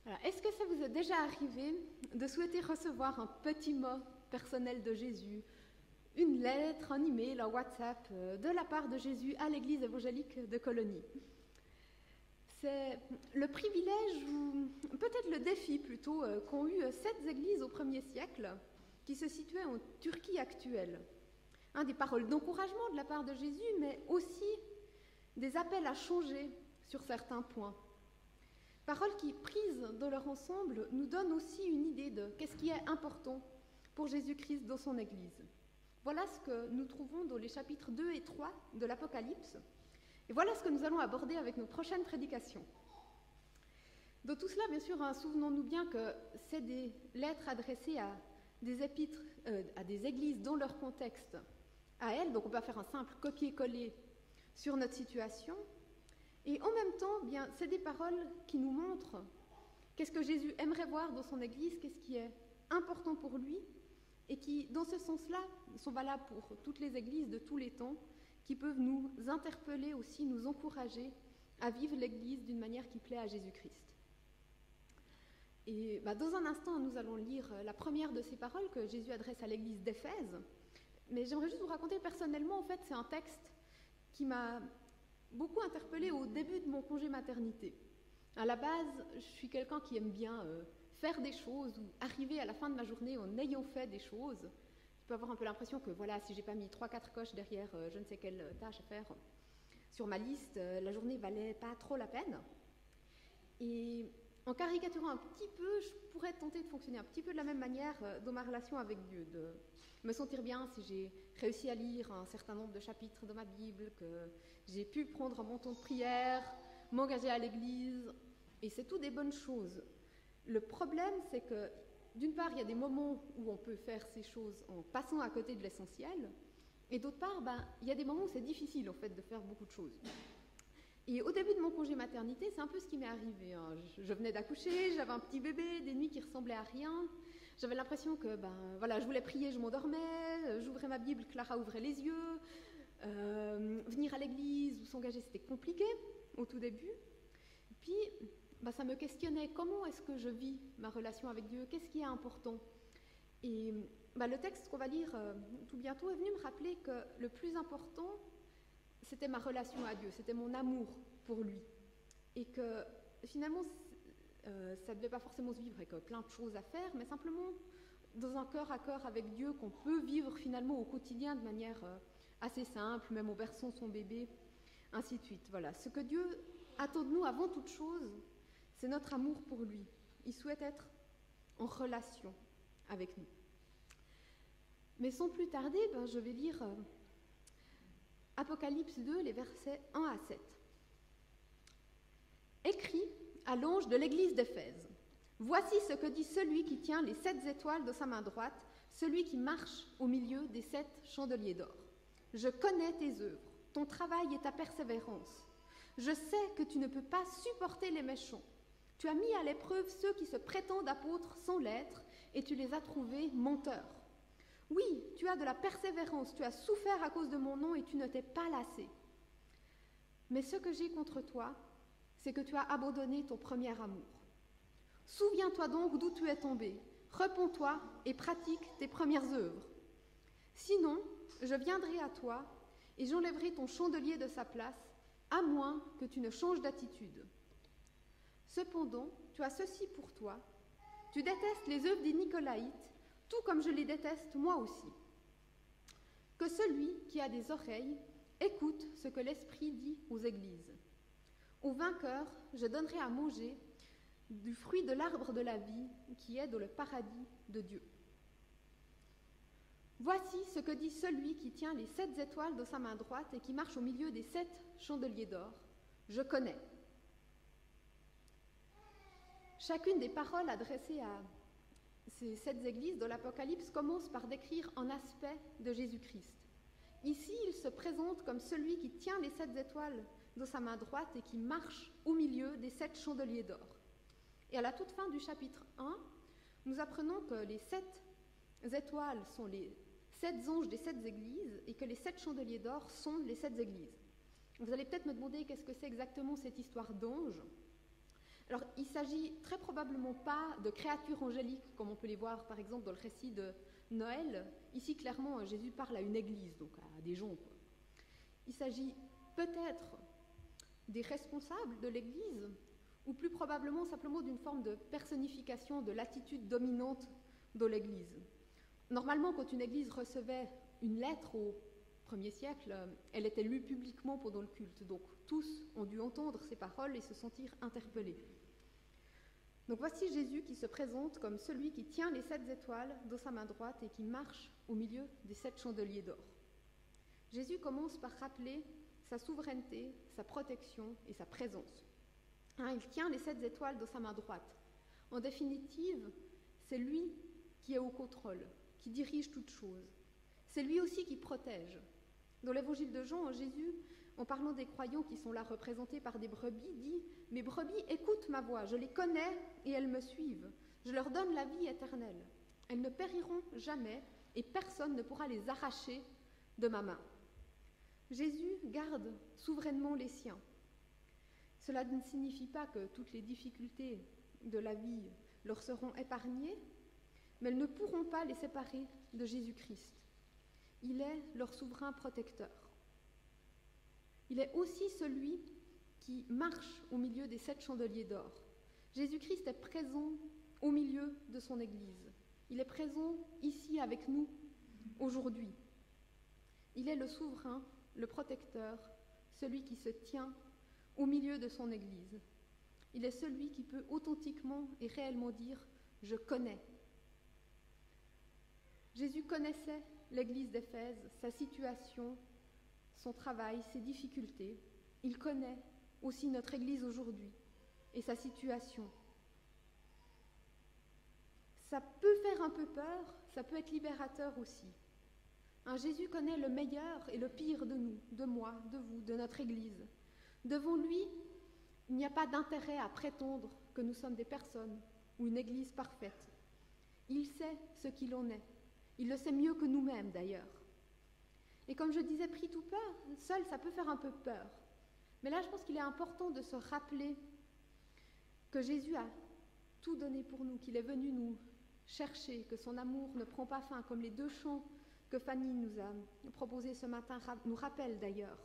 Alors, est-ce que ça vous est déjà arrivé de souhaiter recevoir un petit mot personnel de Jésus, une lettre, un email, un WhatsApp de la part de Jésus à l'église évangélique de Colonie? C'est le privilège, ou peut-être le défi plutôt, qu'ont eu 7 églises au 1er siècle qui se situaient en Turquie actuelle. Des paroles d'encouragement de la part de Jésus, mais aussi des appels à changer sur certains points. Paroles qui, prises dans leur ensemble, nous donnent aussi une idée de qu'est-ce qui est important pour Jésus-Christ dans son Église. Voilà ce que nous trouvons dans les chapitres 2 et 3 de l'Apocalypse. Et voilà ce que nous allons aborder avec nos prochaines prédications. Dans tout cela, bien sûr, souvenons-nous bien que c'est des lettres adressées à des épîtres, à des églises dans leur contexte, à elles. Donc on peut faire un simple copier-coller sur notre situation. Et en même temps, bien, c'est des paroles qui nous montrent qu'est-ce que Jésus aimerait voir dans son Église, qu'est-ce qui est important pour lui, et qui, dans ce sens-là, sont valables pour toutes les églises de tous les temps, qui peuvent nous interpeller aussi, nous encourager à vivre l'Église d'une manière qui plaît à Jésus-Christ. Et dans un instant, nous allons lire la première de ces paroles que Jésus adresse à l'Église d'Éphèse. Mais j'aimerais juste vous raconter personnellement, en fait, c'est un texte qui m'a beaucoup interpellée au début de mon congé maternité. À la base, je suis quelqu'un qui aime bien faire des choses ou arriver à la fin de ma journée en ayant fait des choses. Je peux avoir un peu l'impression que voilà, si j'ai pas mis 3-4 coches derrière je ne sais quelle tâche à faire sur ma liste, la journée valait pas trop la peine. Et en caricaturant un petit peu, je pourrais tenter de fonctionner un petit peu de la même manière dans ma relation avec Dieu, de me sentir bien si j'ai réussi à lire un certain nombre de chapitres de ma Bible, que j'ai pu prendre mon temps de prière, m'engager à l'église, et c'est tout des bonnes choses. Le problème, c'est que, d'une part, il y a des moments où on peut faire ces choses en passant à côté de l'essentiel, et d'autre part, il y a des moments où c'est difficile, en fait, de faire beaucoup de choses. Et au début de mon congé maternité, c'est un peu ce qui m'est arrivé. Je venais d'accoucher, j'avais un petit bébé, des nuits qui ressemblaient à rien. J'avais l'impression que, je voulais prier, je m'endormais, j'ouvrais ma Bible, Clara ouvrait les yeux. Venir à l'église ou s'engager, c'était compliqué au tout début. Et puis, ça me questionnait, comment est-ce que je vis ma relation avec Dieu? Qu'est-ce qui est important? Et le texte qu'on va lire tout bientôt est venu me rappeler que le plus important, c'était ma relation à Dieu, c'était mon amour pour lui. Et que finalement, ça ne devait pas forcément se vivre avec plein de choses à faire, mais simplement dans un cœur à cœur avec Dieu qu'on peut vivre finalement au quotidien de manière assez simple, même en berçant son bébé, ainsi de suite. Voilà. Ce que Dieu attend de nous avant toute chose, c'est notre amour pour lui. Il souhaite être en relation avec nous. Mais sans plus tarder, je vais lire Apocalypse 2, les versets 1 à 7. Écrit à l'ange de l'église d'Éphèse. Voici ce que dit celui qui tient les 7 étoiles de sa main droite, celui qui marche au milieu des 7 chandeliers d'or. Je connais tes œuvres, ton travail et ta persévérance. Je sais que tu ne peux pas supporter les méchants. Tu as mis à l'épreuve ceux qui se prétendent apôtres sans l'être, et tu les as trouvés menteurs. Oui, tu as de la persévérance, tu as souffert à cause de mon nom et tu ne t'es pas lassé. Mais ce que j'ai contre toi, c'est que tu as abandonné ton premier amour. Souviens-toi donc d'où tu es tombé, repens-toi et pratique tes premières œuvres. Sinon, je viendrai à toi et j'enlèverai ton chandelier de sa place, à moins que tu ne changes d'attitude. Cependant, tu as ceci pour toi, tu détestes les œuvres des Nicolaïtes, tout comme je les déteste moi aussi. Que celui qui a des oreilles écoute ce que l'Esprit dit aux églises. Au vainqueur, je donnerai à manger du fruit de l'arbre de la vie qui est dans le paradis de Dieu. Voici ce que dit celui qui tient les 7 étoiles de sa main droite et qui marche au milieu des 7 chandeliers d'or. Je connais. Chacune des paroles adressées à ces 7 églises de l'Apocalypse commence par décrire un aspect de Jésus-Christ. Ici, il se présente comme celui qui tient les 7 étoiles de sa main droite et qui marche au milieu des 7 chandeliers d'or. Et à la toute fin du chapitre 1, nous apprenons que les 7 étoiles sont les 7 anges des 7 églises et que les 7 chandeliers d'or sont les 7 églises. Vous allez peut-être me demander qu'est-ce que c'est exactement cette histoire d'anges. Alors, il ne s'agit très probablement pas de créatures angéliques, comme on peut les voir par exemple dans le récit de Noël. Ici, clairement, Jésus parle à une église, donc à des gens, quoi. Il s'agit peut-être des responsables de l'église, ou plus probablement simplement d'une forme de personnification de l'attitude dominante de l'église. Normalement, quand une église recevait une lettre au 1er siècle, elle était lue publiquement pendant le culte, donc tous ont dû entendre ces paroles et se sentir interpellés. Donc voici Jésus qui se présente comme celui qui tient les 7 étoiles dans sa main droite et qui marche au milieu des 7 chandeliers d'or. Jésus commence par rappeler sa souveraineté, sa protection et sa présence. Il tient les 7 étoiles dans sa main droite. En définitive, c'est lui qui est au contrôle, qui dirige toutes choses. C'est lui aussi qui protège. Dans l'évangile de Jean, Jésus, en parlant des croyants qui sont là représentés par des brebis, dit « Mes brebis écoutent ma voix, je les connais et elles me suivent. Je leur donne la vie éternelle. Elles ne périront jamais et personne ne pourra les arracher de ma main. » Jésus garde souverainement les siens. Cela ne signifie pas que toutes les difficultés de la vie leur seront épargnées, mais elles ne pourront pas les séparer de Jésus-Christ. Il est leur souverain protecteur. Il est aussi celui qui marche au milieu des 7 chandeliers d'or. Jésus-Christ est présent au milieu de son Église. Il est présent ici avec nous aujourd'hui. Il est le souverain, le protecteur, celui qui se tient au milieu de son Église. Il est celui qui peut authentiquement et réellement dire « Je connais ». Jésus connaissait l'Église d'Éphèse, sa situation, son travail, ses difficultés. Il connaît aussi notre Église aujourd'hui et sa situation. Ça peut faire un peu peur, ça peut être libérateur aussi. Jésus connaît le meilleur et le pire de nous, de moi, de vous, de notre Église. Devant lui, il n'y a pas d'intérêt à prétendre que nous sommes des personnes ou une Église parfaite. Il sait ce qu'il en est. Il le sait mieux que nous-mêmes d'ailleurs. Et comme je disais, pris tout peur, seul, ça peut faire un peu peur. Mais là, je pense qu'il est important de se rappeler que Jésus a tout donné pour nous, qu'il est venu nous chercher, que son amour ne prend pas fin, comme les 2 chants que Fanny nous a proposés ce matin nous rappellent d'ailleurs.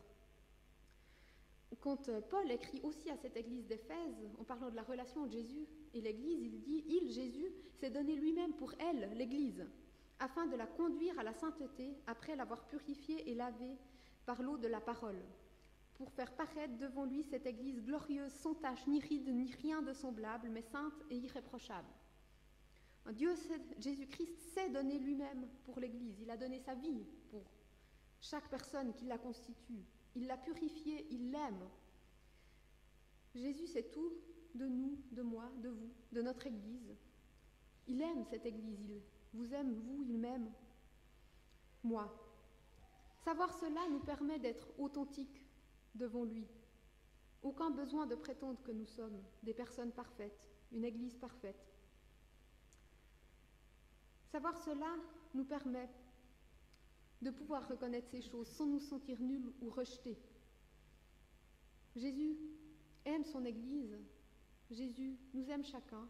Quand Paul écrit aussi à cette église d'Éphèse, en parlant de la relation de Jésus et l'église, il dit « Il, Jésus, s'est donné lui-même pour elle, l'église, afin de la conduire à la sainteté après l'avoir purifiée et lavée par l'eau de la parole, pour faire paraître devant lui cette église glorieuse, sans tache, ni ride, ni rien de semblable, mais sainte et irréprochable. » Dieu, Jésus-Christ, s'est donné lui-même pour l'église. Il a donné sa vie pour chaque personne qui la constitue. Il l'a purifiée, il l'aime. Jésus sait tout de nous, de moi, de vous, de notre Église. Il aime cette Église, il vous aime, vous, il m'aime, moi. Savoir cela nous permet d'être authentiques devant lui. Aucun besoin de prétendre que nous sommes des personnes parfaites, une Église parfaite. Savoir cela nous permet de pouvoir reconnaître ces choses sans nous sentir nuls ou rejetés. Jésus aime son Église, Jésus nous aime chacun,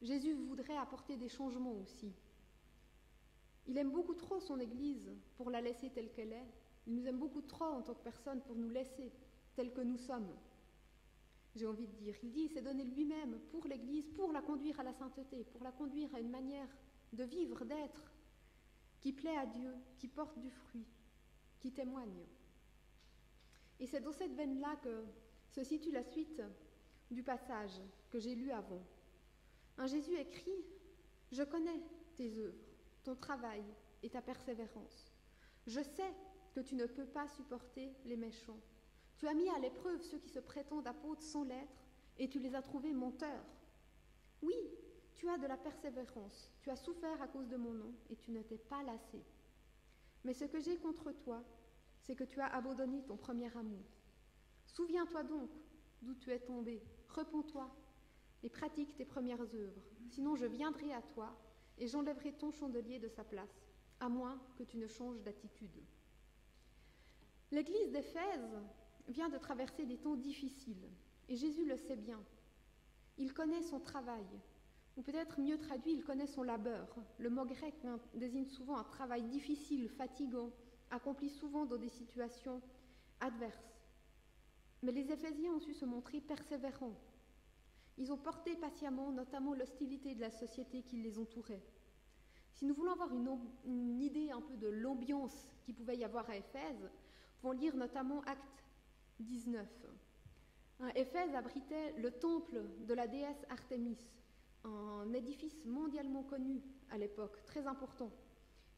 Jésus voudrait apporter des changements aussi. Il aime beaucoup trop son Église pour la laisser telle qu'elle est, il nous aime beaucoup trop en tant que personne pour nous laisser tels que nous sommes. J'ai envie de dire, il dit, il s'est donné lui-même pour l'Église, pour la conduire à la sainteté, pour la conduire à une manière de vivre, d'être, qui plaît à Dieu, qui porte du fruit, qui témoigne. Et c'est dans cette veine-là que se situe la suite du passage que j'ai lu avant. Jésus écrit « Je connais tes œuvres, ton travail et ta persévérance. Je sais que tu ne peux pas supporter les méchants. Tu as mis à l'épreuve ceux qui se prétendent apôtres sans l'être, et tu les as trouvés menteurs. Oui, tu as de la persévérance, tu as souffert à cause de mon nom, et tu ne t'es pas lassé. Mais ce que j'ai contre toi, c'est que tu as abandonné ton premier amour. Souviens-toi donc d'où tu es tombé, repens-toi et pratique tes premières œuvres. Sinon je viendrai à toi et j'enlèverai ton chandelier de sa place, à moins que tu ne changes d'attitude. » L'église d'Éphèse vient de traverser des temps difficiles, et Jésus le sait bien. Il connaît son travail, ou peut-être mieux traduit, il connaît son labeur. Le mot grec désigne souvent un travail difficile, fatigant, accompli souvent dans des situations adverses. Mais les Éphésiens ont su se montrer persévérants. Ils ont porté patiemment, notamment l'hostilité de la société qui les entourait. Si nous voulons avoir une idée un peu de l'ambiance qu'il pouvait y avoir à Éphèse, pouvons lire notamment Acte 19. Éphèse abritait le temple de la déesse Artémis, un édifice mondialement connu à l'époque, très important.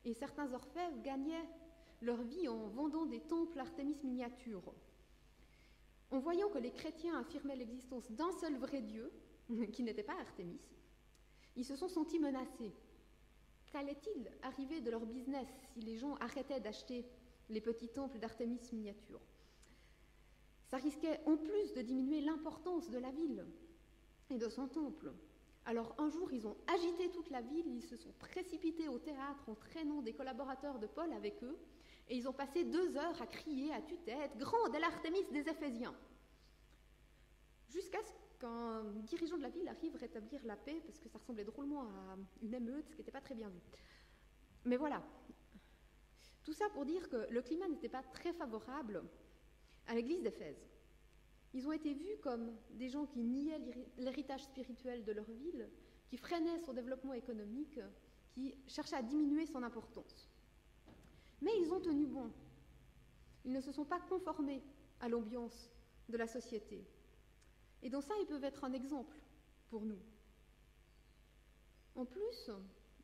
Et certains orfèvres gagnaient leur vie en vendant des temples Artémis miniatures. En voyant que les chrétiens affirmaient l'existence d'un seul vrai Dieu, qui n'était pas Artémis, ils se sont sentis menacés. Qu'allait-il arriver de leur business si les gens arrêtaient d'acheter les petits temples d'Artémis miniatures? Ça risquait en plus de diminuer l'importance de la ville et de son temple. Alors un jour, ils ont agité toute la ville, ils se sont précipités au théâtre en traînant des collaborateurs de Paul avec eux, et ils ont passé 2 heures à crier à tue-tête « Grande est l'Artémis des Éphésiens !» Jusqu'à ce qu'un dirigeant de la ville arrive rétablir la paix, parce que ça ressemblait drôlement à une émeute, ce qui n'était pas très bien vu. Mais voilà. Tout ça pour dire que le climat n'était pas très favorable à l'église d'Éphèse. Ils ont été vus comme des gens qui niaient l'héritage spirituel de leur ville, qui freinaient son développement économique, qui cherchaient à diminuer son importance. Mais ils ont tenu bon. Ils ne se sont pas conformés à l'ambiance de la société. Et dans ça, ils peuvent être un exemple pour nous. En plus,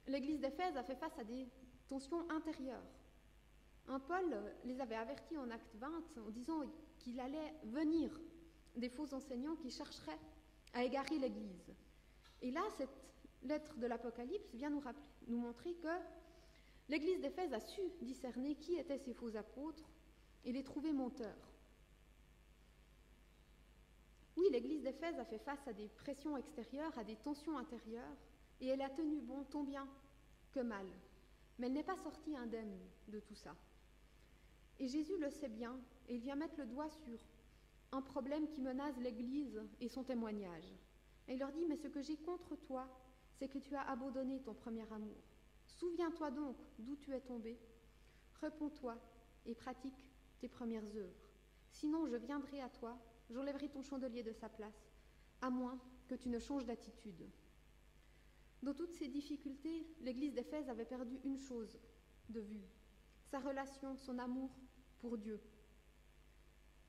l'église d'Éphèse a fait face à des tensions intérieures. Paul les avait avertis en Acte 20 en disant qu'il allait venir des faux enseignants qui chercheraient à égarer l'Église. Et là, cette lettre de l'Apocalypse vient nous montrer que l'Église d'Éphèse a su discerner qui étaient ces faux apôtres et les trouver menteurs. Oui, l'Église d'Éphèse a fait face à des pressions extérieures, à des tensions intérieures, et elle a tenu bon tant bien que mal. Mais elle n'est pas sortie indemne de tout ça. Et Jésus le sait bien, et il vient mettre le doigt sur un problème qui menace l'Église et son témoignage. Et il leur dit « Mais ce que j'ai contre toi, c'est que tu as abandonné ton premier amour. Souviens-toi donc d'où tu es tombé, repens-toi et pratique tes premières œuvres. Sinon, je viendrai à toi, j'enlèverai ton chandelier de sa place, à moins que tu ne changes d'attitude. » Dans toutes ces difficultés, l'Église d'Éphèse avait perdu une chose de vue, sa relation, son amour pour Dieu.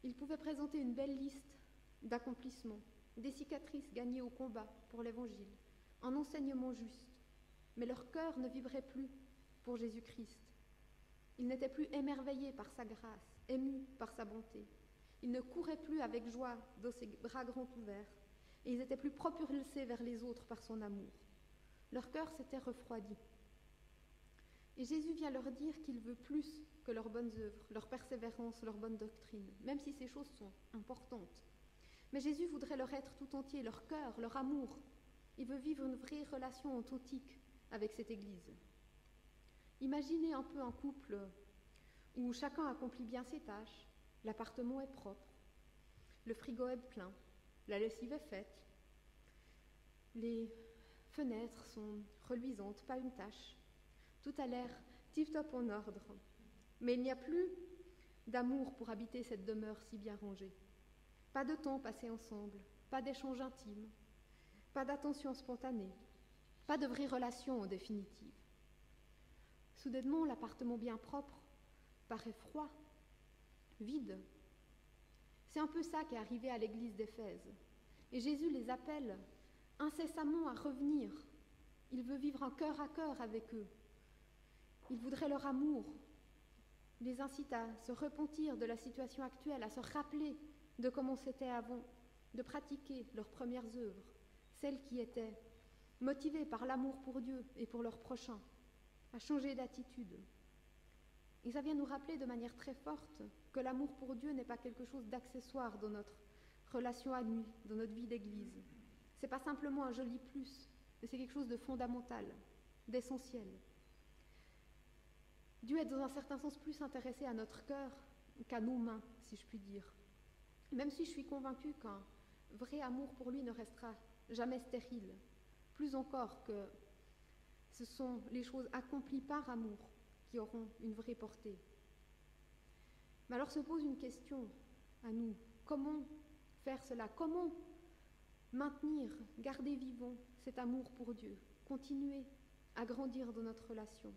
Ils pouvaient présenter une belle liste d'accomplissements, des cicatrices gagnées au combat pour l'Évangile, un enseignement juste, mais leur cœur ne vibrait plus pour Jésus-Christ. Ils n'étaient plus émerveillés par sa grâce, émus par sa bonté. Ils ne couraient plus avec joie dans ses bras grands ouverts, et ils étaient plus propulsés vers les autres par son amour. Leur cœur s'était refroidi. Et Jésus vient leur dire qu'il veut plus que leurs bonnes œuvres, leur persévérance, leur bonne doctrine, même si ces choses sont importantes. Mais Jésus voudrait leur être tout entier, leur cœur, leur amour. Il veut vivre une vraie relation authentique avec cette Église. Imaginez un peu un couple où chacun accomplit bien ses tâches, l'appartement est propre, le frigo est plein, la lessive est faite, les fenêtres sont reluisantes, pas une tache. Tout a l'air tip-top en ordre. Mais il n'y a plus d'amour pour habiter cette demeure si bien rangée. Pas de temps passé ensemble, pas d'échange intime, pas d'attention spontanée, pas de vraie relation en définitive. Soudainement, l'appartement bien propre paraît froid, vide. C'est un peu ça qui est arrivé à l'église d'Éphèse. Et Jésus les appelle incessamment à revenir. Il veut vivre un cœur à cœur avec eux. Il voudrait leur amour. Il les incite à se repentir de la situation actuelle, à se rappeler de comment c'était avant, de pratiquer leurs premières œuvres, celles qui étaient motivées par l'amour pour Dieu et pour leur prochain, à changer d'attitude. Et ça vient nous rappeler de manière très forte que l'amour pour Dieu n'est pas quelque chose d'accessoire dans notre relation à lui, dans notre vie d'église. Ce n'est pas simplement un joli plus, mais c'est quelque chose de fondamental, d'essentiel. Dieu est dans un certain sens plus intéressé à notre cœur qu'à nos mains, si je puis dire. Même si je suis convaincue qu'un vrai amour pour lui ne restera jamais stériles, plus encore que ce sont les choses accomplies par amour qui auront une vraie portée. Mais alors se pose une question à nous. Comment faire cela? Comment maintenir, garder vivant cet amour pour Dieu? Continuer à grandir dans notre relation?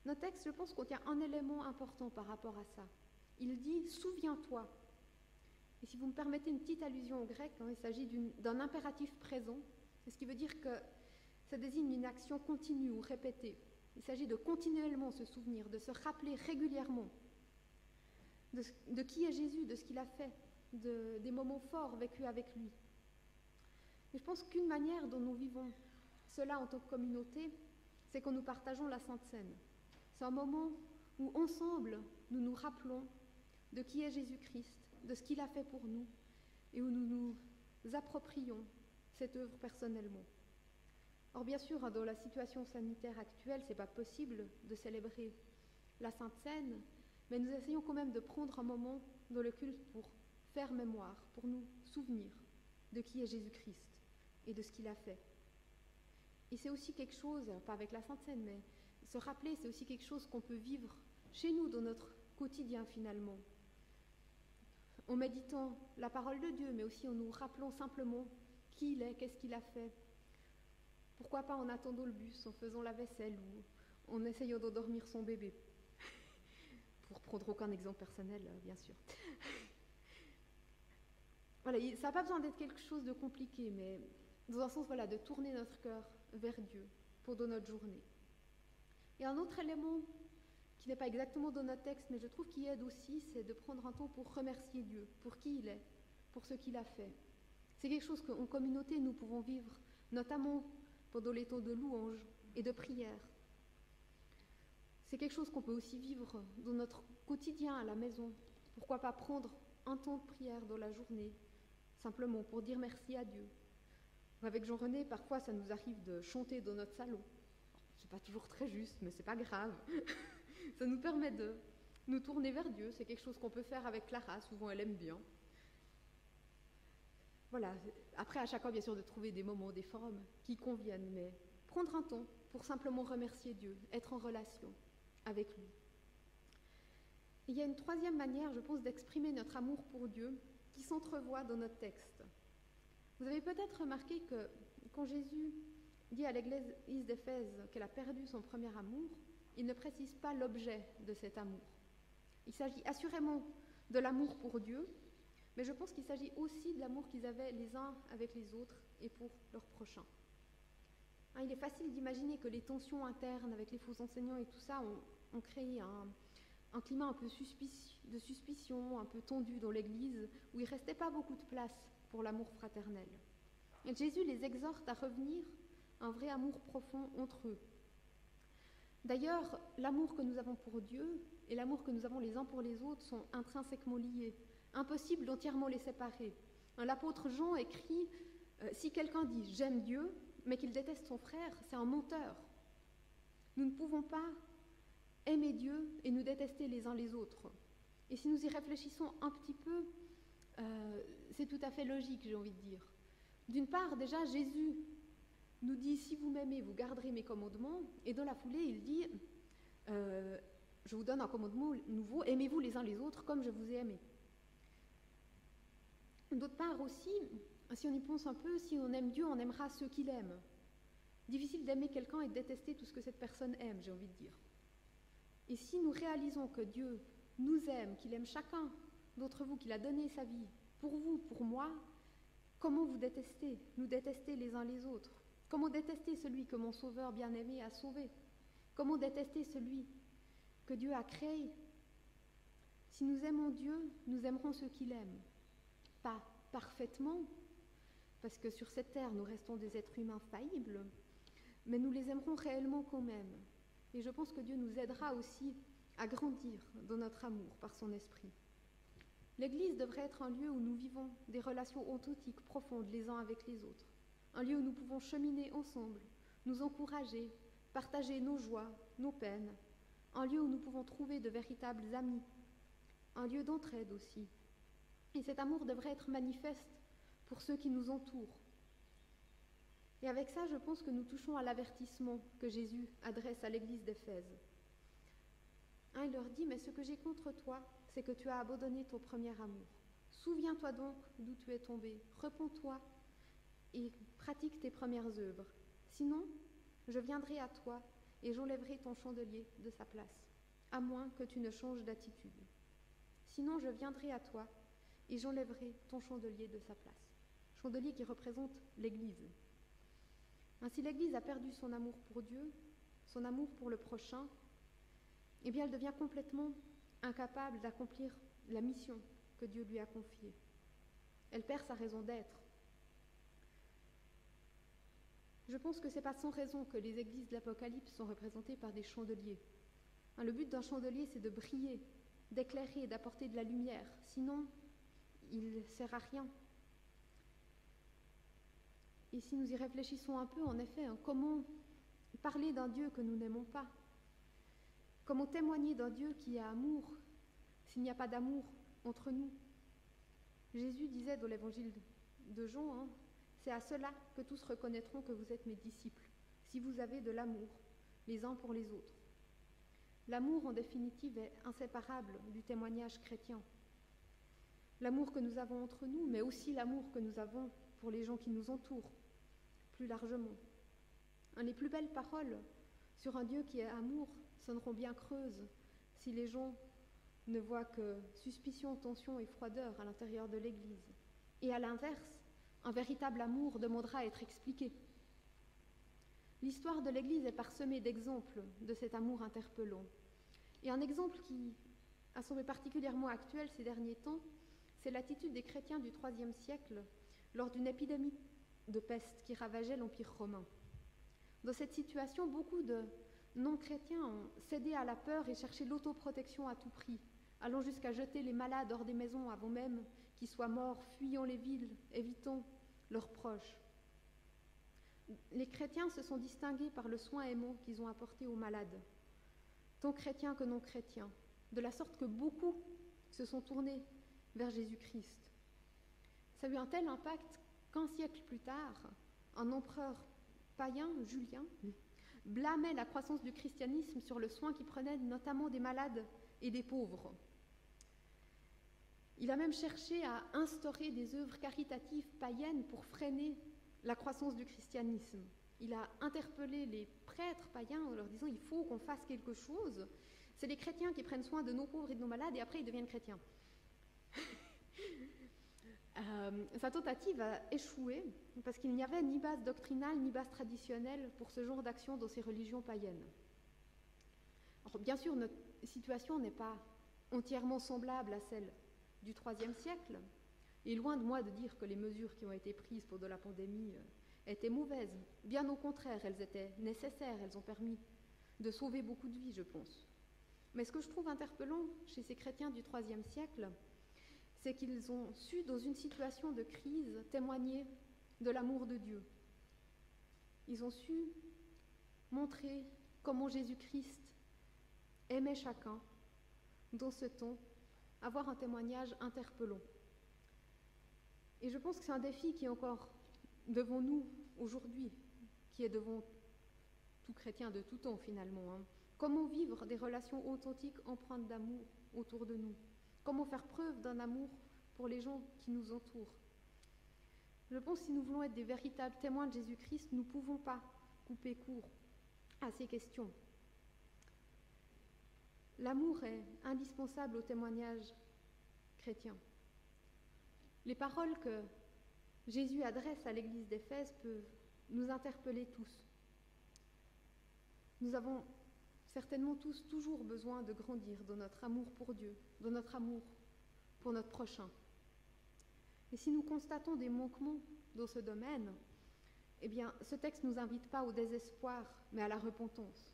Notre texte, je pense, contient un élément important par rapport à ça. Il dit « souviens-toi ». Et si vous me permettez une petite allusion au grec, il s'agit d'un impératif présent, ce qui veut dire que ça désigne une action continue ou répétée. Il s'agit de continuellement se souvenir, de se rappeler régulièrement de qui est Jésus, de ce qu'il a fait, des moments forts vécus avec lui. Et je pense qu'une manière dont nous vivons cela en tant que communauté, c'est quand nous partageons la Sainte Seine. C'est un moment où, ensemble, nous nous rappelons de qui est Jésus-Christ, de ce qu'il a fait pour nous, et où nous nous approprions cette œuvre personnellement. Or, bien sûr, dans la situation sanitaire actuelle, ce n'est pas possible de célébrer la Sainte Seine, mais nous essayons quand même de prendre un moment dans le culte pour faire mémoire, pour nous souvenir de qui est Jésus-Christ et de ce qu'il a fait. Et c'est aussi quelque chose, pas avec la Sainte Seine, mais se rappeler, c'est aussi quelque chose qu'on peut vivre chez nous, dans notre quotidien finalement, en méditant la parole de Dieu, mais aussi en nous rappelant simplement qui il est, qu'est-ce qu'il a fait. Pourquoi pas en attendant le bus, en faisant la vaisselle ou en essayant d'endormir son bébé. Pour prendre aucun exemple personnel, bien sûr. Voilà, ça n'a pas besoin d'être quelque chose de compliqué, mais dans un sens, voilà, de tourner notre cœur vers Dieu pendant notre journée. Et un autre élément qui n'est pas exactement dans notre texte, mais je trouve qu'il aide aussi, c'est de prendre un temps pour remercier Dieu, pour qui il est, pour ce qu'il a fait. C'est quelque chose qu'en communauté, nous pouvons vivre, notamment pendant les temps de louange et de prière. C'est quelque chose qu'on peut aussi vivre dans notre quotidien à la maison. Pourquoi pas prendre un temps de prière dans la journée, simplement pour dire merci à Dieu. Avec Jean-René, parfois, ça nous arrive de chanter dans notre salon. C'est pas toujours très juste, mais c'est pas grave. Ça nous permet de nous tourner vers Dieu. C'est quelque chose qu'on peut faire avec Clara, souvent elle aime bien. Voilà. Après, à chaque fois, bien sûr, de trouver des moments, des forums qui conviennent, mais prendre un temps pour simplement remercier Dieu, être en relation avec lui. Et il y a une troisième manière, je pense, d'exprimer notre amour pour Dieu qui s'entrevoit dans notre texte. Vous avez peut-être remarqué que quand Jésus dit à l'église d'Éphèse qu'elle a perdu son premier amour, il ne précise pas l'objet de cet amour. Il s'agit assurément de l'amour pour Dieu, mais je pense qu'il s'agit aussi de l'amour qu'ils avaient les uns avec les autres et pour leurs prochains. Il est facile d'imaginer que les tensions internes avec les faux enseignants et tout ça ont créé un climat un peu de suspicion, un peu tendu dans l'Église, où il ne restait pas beaucoup de place pour l'amour fraternel. Et Jésus les exhorte à revenir à un vrai amour profond entre eux. D'ailleurs, l'amour que nous avons pour Dieu et l'amour que nous avons les uns pour les autres sont intrinsèquement liés, impossible d'entièrement les séparer. L'apôtre Jean écrit « Si quelqu'un dit « j'aime Dieu », mais qu'il déteste son frère, c'est un menteur. Nous ne pouvons pas aimer Dieu et nous détester les uns les autres. Et si nous y réfléchissons un petit peu, c'est tout à fait logique, j'ai envie de dire. D'une part, déjà, Jésus nous dit « Si vous m'aimez, vous garderez mes commandements ». Et dans la foulée, il dit « Je vous donne un commandement nouveau, aimez-vous les uns les autres comme je vous ai aimé ». D'autre part aussi, si on y pense un peu, si on aime Dieu, on aimera ceux qu'il aime. Difficile d'aimer quelqu'un et de détester tout ce que cette personne aime, j'ai envie de dire. Et si nous réalisons que Dieu nous aime, qu'il aime chacun d'entre vous, qu'il a donné sa vie pour vous, pour moi, comment vous détester, nous détester les uns les autres? Comment détester celui que mon Sauveur bien-aimé a sauvé? Comment détester celui que Dieu a créé? Si nous aimons Dieu, nous aimerons ceux qu'il aime. Pas parfaitement, parce que sur cette terre, nous restons des êtres humains faillibles, mais nous les aimerons réellement quand même. Et je pense que Dieu nous aidera aussi à grandir dans notre amour par son esprit. L'Église devrait être un lieu où nous vivons des relations authentiques, profondes les uns avec les autres. Un lieu où nous pouvons cheminer ensemble, nous encourager, partager nos joies, nos peines. Un lieu où nous pouvons trouver de véritables amis. Un lieu d'entraide aussi. Et cet amour devrait être manifeste pour ceux qui nous entourent. Et avec ça, je pense que nous touchons à l'avertissement que Jésus adresse à l'église d'Éphèse. Il leur dit, mais ce que j'ai contre toi, c'est que tu as abandonné ton premier amour. Souviens-toi donc d'où tu es tombé, repens-toi et pratique tes premières œuvres. Sinon, je viendrai à toi et j'enlèverai ton chandelier de sa place, à moins que tu ne changes d'attitude. Sinon, je viendrai à toi et j'enlèverai ton chandelier de sa place. Chandelier qui représente l'Église. Ainsi, l'Église a perdu son amour pour Dieu, son amour pour le prochain, eh bien, elle devient complètement incapable d'accomplir la mission que Dieu lui a confiée. Elle perd sa raison d'être. Je pense que ce n'est pas sans raison que les églises de l'Apocalypse sont représentées par des chandeliers. Le but d'un chandelier, c'est de briller, d'éclairer, d'apporter de la lumière. Sinon, il ne sert à rien. Et si nous y réfléchissons un peu, en effet, comment parler d'un Dieu que nous n'aimons pas? Comment témoigner d'un Dieu qui est amour s'il n'y a pas d'amour entre nous? Jésus disait dans l'évangile de Jean, c'est à cela que tous reconnaîtront que vous êtes mes disciples, si vous avez de l'amour les uns pour les autres. L'amour, en définitive, est inséparable du témoignage chrétien. L'amour que nous avons entre nous, mais aussi l'amour que nous avons pour les gens qui nous entourent, plus largement. Les plus belles paroles sur un Dieu qui est amour sonneront bien creuses si les gens ne voient que suspicion, tension et froideur à l'intérieur de l'Église. Et à l'inverse, un véritable amour demandera à être expliqué. L'histoire de l'Église est parsemée d'exemples de cet amour interpellant. Et un exemple qui a semblé particulièrement actuel ces derniers temps, c'est l'attitude des chrétiens du IIIe siècle lors d'une épidémie de peste qui ravageait l'Empire romain. Dans cette situation, beaucoup de non-chrétiens ont cédé à la peur et cherché l'autoprotection à tout prix, allant jusqu'à jeter les malades hors des maisons avant même qu'ils soient morts, fuyant les villes, évitant leurs proches. Les chrétiens se sont distingués par le soin aimant qu'ils ont apporté aux malades, tant chrétiens que non chrétiens, de la sorte que beaucoup se sont tournés vers Jésus-Christ. Ça a eu un tel impact qu'un siècle plus tard, un empereur païen, Julien, blâmait la croissance du christianisme sur le soin qu'il prenait notamment des malades et des pauvres. Il a même cherché à instaurer des œuvres caritatives païennes pour freiner la croissance du christianisme. Il a interpellé les prêtres païens en leur disant « il faut qu'on fasse quelque chose. C'est les chrétiens qui prennent soin de nos pauvres et de nos malades et après ils deviennent chrétiens. » Sa tentative a échoué parce qu'il n'y avait ni base doctrinale ni base traditionnelle pour ce genre d'action dans ces religions païennes. Alors, bien sûr, notre situation n'est pas entièrement semblable à celle du IIIe siècle, et loin de moi de dire que les mesures qui ont été prises pendant la pandémie étaient mauvaises. Bien au contraire, elles étaient nécessaires, elles ont permis de sauver beaucoup de vies, je pense. Mais ce que je trouve interpellant chez ces chrétiens du IIIe siècle, c'est qu'ils ont su, dans une situation de crise, témoigner de l'amour de Dieu. Ils ont su montrer comment Jésus-Christ aimait chacun dans ce temps, avoir un témoignage interpellant. Et je pense que c'est un défi qui est encore devant nous aujourd'hui, qui est devant tout chrétien de tout temps finalement. Comment vivre des relations authentiques empreintes d'amour autour de nous? Comment faire preuve d'un amour pour les gens qui nous entourent? Je pense que si nous voulons être des véritables témoins de Jésus-Christ, nous ne pouvons pas couper court à ces questions. L'amour est indispensable au témoignage chrétien. Les paroles que Jésus adresse à l'église d'Éphèse peuvent nous interpeller tous. Nous avons certainement tous toujours besoin de grandir dans notre amour pour Dieu, dans notre amour pour notre prochain. Et si nous constatons des manquements dans ce domaine, eh bien, ce texte ne nous invite pas au désespoir, mais à la repentance.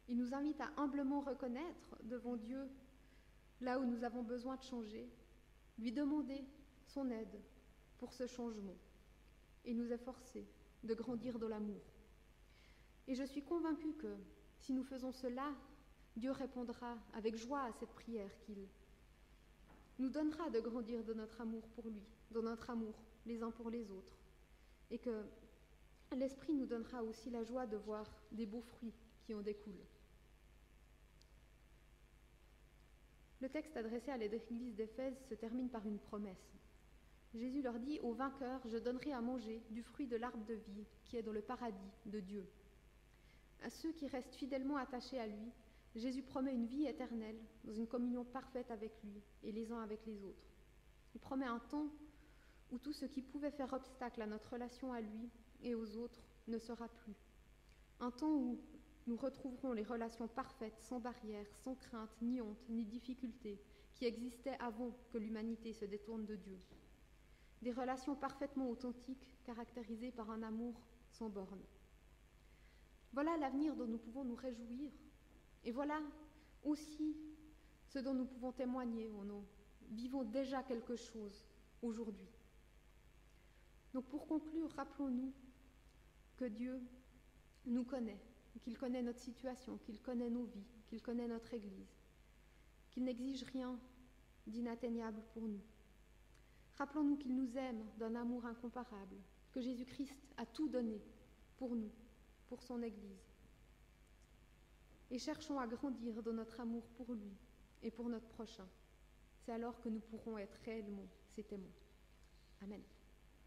Il nous invite à humblement reconnaître devant Dieu là où nous avons besoin de changer, lui demander son aide pour ce changement et nous efforcer de grandir dans l'amour. Et je suis convaincue que si nous faisons cela, Dieu répondra avec joie à cette prière qu'il nous donnera de grandir dans notre amour pour lui, dans notre amour les uns pour les autres, et que l'Esprit nous donnera aussi la joie de voir des beaux fruits qui en découlent. Le texte adressé à l'église d'Éphèse se termine par une promesse. Jésus leur dit « Aux vainqueurs, je donnerai à manger du fruit de l'arbre de vie qui est dans le paradis de Dieu. » À ceux qui restent fidèlement attachés à lui, Jésus promet une vie éternelle dans une communion parfaite avec lui et les uns avec les autres. Il promet un temps où tout ce qui pouvait faire obstacle à notre relation à lui et aux autres ne sera plus. Un temps où nous retrouverons les relations parfaites, sans barrières, sans crainte, ni honte, ni difficulté, qui existaient avant que l'humanité se détourne de Dieu. Des relations parfaitement authentiques, caractérisées par un amour sans bornes. Voilà l'avenir dont nous pouvons nous réjouir, et voilà aussi ce dont nous pouvons témoigner en nous vivons déjà quelque chose aujourd'hui. Donc pour conclure, rappelons-nous que Dieu nous connaît, qu'il connaît notre situation, qu'il connaît nos vies, qu'il connaît notre Église, qu'il n'exige rien d'inatteignable pour nous. Rappelons-nous qu'il nous aime d'un amour incomparable, que Jésus-Christ a tout donné pour nous, pour son Église. Et cherchons à grandir dans notre amour pour lui et pour notre prochain. C'est alors que nous pourrons être réellement ses témoins. Amen.